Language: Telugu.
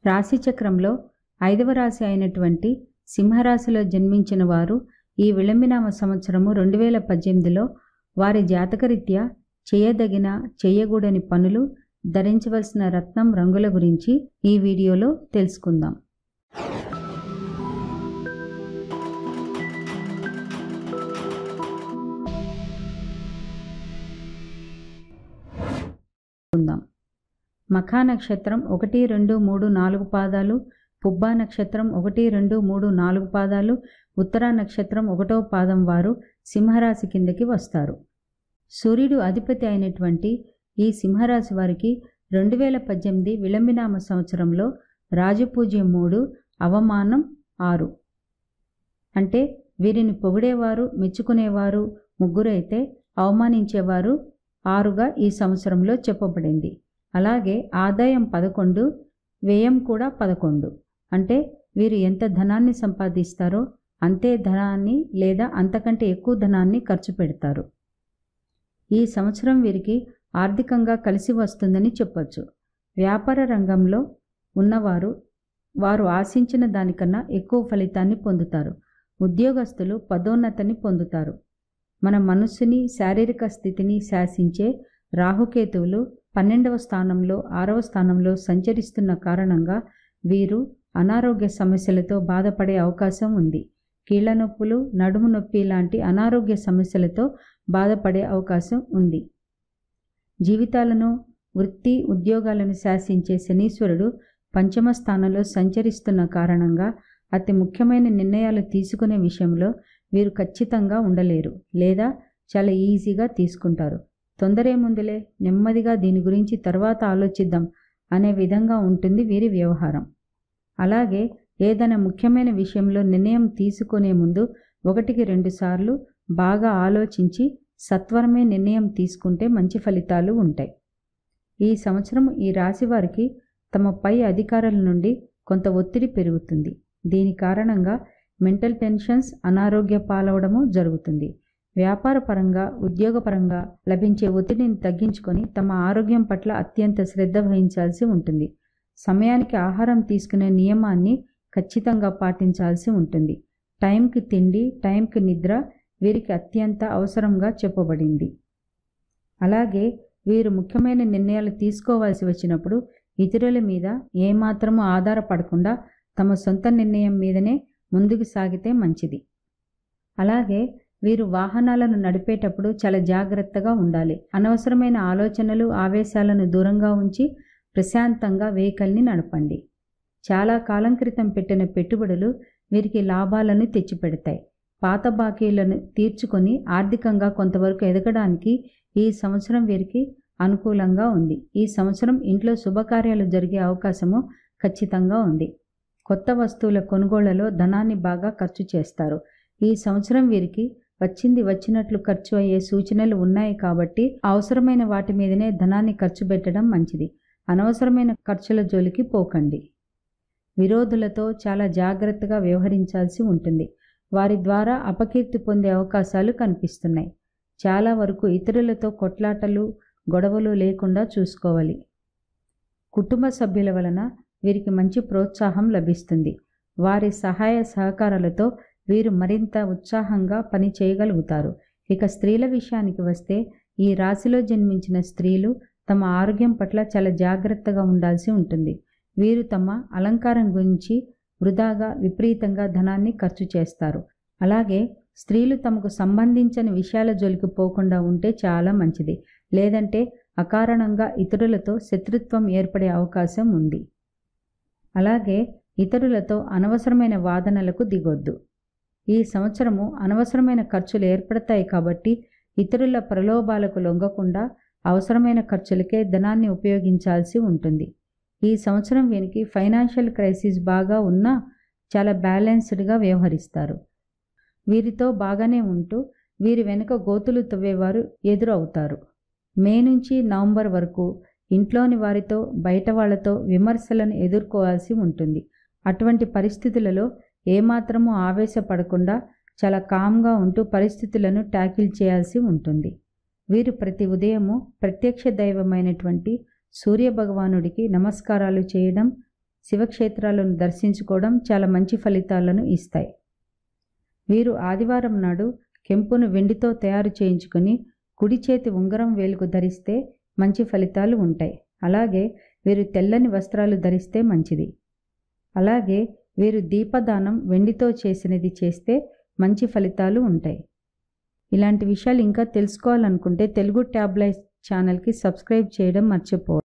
రాశి చక్రంలో 5వ రాశి అయినటువంటి సింహరాశిలో జన్మించిన వారు ఈ విళంబినామ సంవత్సరము 2018లో వారి జాతకరీత్యా చేయదగిన చేయకూడని పనులు, ధరించవలసిన రత్నం రంగుల గురించి ఈ వీడియోలో తెలుసుకుందాం. మఖా నక్షత్రం 1, 2, 3, 4 పాదాలు, పుబ్బా నక్షత్రం 1, 2, 3, 4 పాదాలు, ఉత్తరా నక్షత్రం 1వ పాదం వారు సింహరాశి కిందకి వస్తారు. సూర్యుడు అధిపతి అయినటువంటి ఈ సింహరాశి వారికి 2018 విళంబినామ సంవత్సరంలో రాజపూజ్యం 3, అవమానం 6. అంటే వీరిని పొగిడేవారు, మెచ్చుకునేవారు 3 అయితే అవమానించేవారు 6గా ఈ సంవత్సరంలో చెప్పబడింది. అలాగే ఆదాయం 11, వ్యయం కూడా 11. అంటే వీరు ఎంత ధనాన్ని సంపాదిస్తారో అంతే ధనాన్ని లేదా అంతకంటే ఎక్కువ ధనాన్ని ఖర్చు పెడతారు. ఈ సంవత్సరం వీరికి ఆర్థికంగా కలిసి వస్తుందని చెప్పొచ్చు. వ్యాపార రంగంలో ఉన్నవారు వారు ఆశించిన దానికన్నా ఎక్కువ ఫలితాన్ని పొందుతారు. ఉద్యోగస్తులు పదోన్నతిని పొందుతారు. మన మనస్సుని, శారీరక స్థితిని శాసించే రాహుకేతువులు 12వ స్థానంలో 6వ స్థానంలో సంచరిస్తున్న కారణంగా వీరు అనారోగ్య సమస్యలతో బాధపడే అవకాశం ఉంది. కీళ్ల నొప్పులు, నడుము నొప్పి లాంటి అనారోగ్య సమస్యలతో బాధపడే అవకాశం ఉంది. జీవితాలను, వృత్తి, ఉద్యోగాలను శాసించే శనీశ్వరుడు 5వ స్థానంలో సంచరిస్తున్న కారణంగా అతి ముఖ్యమైన నిర్ణయాలు తీసుకునే విషయంలో వీరు ఖచ్చితంగా ఉండలేరు లేదా చాలా ఈజీగా తీసుకుంటారు. తొందరేముందులే, నెమ్మదిగా దీని గురించి తర్వాత ఆలోచిద్దాం అనే విధంగా ఉంటుంది వీరి వ్యవహారం. అలాగే ఏదైనా ముఖ్యమైన విషయంలో నిర్ణయం తీసుకునే ముందు 1కి 2 సార్లు బాగా ఆలోచించి సత్వరమే నిర్ణయం తీసుకుంటే మంచి ఫలితాలు ఉంటాయి. ఈ సంవత్సరం ఈ రాశి వారికి తమ పై అధికారుల నుండి కొంత ఒత్తిడి పెరుగుతుంది. దీని కారణంగా మెంటల్ టెన్షన్స్, అనారోగ్య పాలవడము జరుగుతుంది. వ్యాపారపరంగా, ఉద్యోగపరంగా లభించే ఒత్తిడిని తగ్గించుకొని తమ ఆరోగ్యం పట్ల అత్యంత శ్రద్ధ వహించాల్సి ఉంటుంది. సమయానికి ఆహారం తీసుకునే నియమాన్ని ఖచ్చితంగా పాటించాల్సి ఉంటుంది. టైంకి తిండి, టైంకి నిద్ర వీరికి అత్యంత అవసరంగా చెప్పబడింది. అలాగే వీరు ముఖ్యమైన నిర్ణయాలు తీసుకోవాల్సి వచ్చినప్పుడు ఇతరుల మీద ఏమాత్రము ఆధారపడకుండా తమ సొంత నిర్ణయం మీదనే ముందుకు సాగితే మంచిది. అలాగే వీరు వాహనాలను నడిపేటప్పుడు చాలా జాగ్రత్తగా ఉండాలి. అనవసరమైన ఆలోచనలు, ఆవేశాలను దూరంగా ఉంచి ప్రశాంతంగా వెహికల్ని నడపండి. చాలా కాలం క్రితం పెట్టిన పెట్టుబడులు వీరికి లాభాలను తెచ్చిపెడతాయి. పాత బాకీలను తీర్చుకొని ఆర్థికంగా కొంతవరకు ఎదగడానికి ఈ సంవత్సరం వీరికి అనుకూలంగా ఉంది. ఈ సంవత్సరం ఇంట్లో శుభకార్యాలు జరిగే అవకాశము ఖచ్చితంగా ఉంది. కొత్త వస్తువుల కొనుగోళ్లలో ధనాన్ని బాగా ఖర్చు చేస్తారు. ఈ సంవత్సరం వీరికి వచ్చినట్లు ఖర్చు అయ్యే సూచనలు ఉన్నాయి కాబట్టి అవసరమైన వాటి మీదనే ధనాన్ని ఖర్చు పెట్టడం మంచిది. అనవసరమైన ఖర్చుల జోలికి పోకండి. విరోధులతో చాలా జాగ్రత్తగా వ్యవహరించాల్సి ఉంటుంది. వారి ద్వారా అపకీర్తి పొందే అవకాశాలు కనిపిస్తున్నాయి. చాలా వరకు ఇతరులతో కొట్లాటలు, గొడవలు లేకుండా చూసుకోవాలి. కుటుంబ సభ్యుల వలన వీరికి మంచి ప్రోత్సాహం లభిస్తుంది. వారి సహాయ సహకారాలతో వీరు మరింత ఉత్సాహంగా పని చేయగలుగుతారు. ఇక స్త్రీల విషయానికి వస్తే ఈ రాశిలో జన్మించిన స్త్రీలు తమ ఆరోగ్యం పట్ల చాలా జాగ్రత్తగా ఉండాల్సి ఉంటుంది. వీరు తమ అలంకారం గురించి వృధాగా, విపరీతంగా ధనాన్ని ఖర్చు చేస్తారు. అలాగే స్త్రీలు తమకు సంబంధించిన విషయాల జోలికి పోకుండా ఉంటే చాలా మంచిది. లేదంటే అకారణంగా ఇతరులతో శత్రుత్వం ఏర్పడే అవకాశం ఉంది. అలాగే ఇతరులతో అనవసరమైన వాదనలకు దిగొద్దు. ఈ సంవత్సరము అనవసరమైన ఖర్చులు ఏర్పడతాయి కాబట్టి ఇతరుల ప్రలోభాలకు లొంగకుండా అవసరమైన ఖర్చులకే ధనాన్ని ఉపయోగించాల్సి ఉంటుంది. ఈ సంవత్సరం వీరికి ఫైనాన్షియల్ క్రైసిస్ బాగా ఉన్నా చాలా బ్యాలెన్స్డ్గా వ్యవహరిస్తారు. వీరితో బాగానే ఉంటూ వీరి వెనుక గోతులు తవ్వేవారు ఎదురవుతారు. మే నుంచి నవంబర్ వరకు ఇంట్లోని వారితో, బయట వాళ్లతో విమర్శలను ఎదుర్కోవాల్సి ఉంటుంది. అటువంటి పరిస్థితులలో ఏమాత్రమూ ఆవేశపడకుండా చాలా కామ్గా ఉంటూ పరిస్థితులను ట్యాకిల్ చేయాల్సి ఉంటుంది. వీరు ప్రతి ఉదయము ప్రత్యక్ష దైవమైనటువంటి సూర్యభగవానుడికి నమస్కారాలు చేయడం, శివక్షేత్రాలను దర్శించుకోవడం చాలా మంచి ఫలితాలను ఇస్తాయి. వీరు ఆదివారం నాడు కెంపును వెండితో తయారు చేయించుకొని కుడి చేతి ఉంగరం వేలుకు ధరిస్తే మంచి ఫలితాలు ఉంటాయి. అలాగే వీరు తెల్లని వస్త్రాలు ధరిస్తే మంచిది. అలాగే వీరు దీపదానం వెండితో చేసినది చేస్తే మంచి ఫలితాలు ఉంటాయి. ఇలాంటి విషయాలు ఇంకా తెలుసుకోవాలనుకుంటే తెలుగు ట్యాబ్లైట్స్ ఛానల్కి సబ్స్క్రైబ్ చేయడం మర్చిపోవద్దు.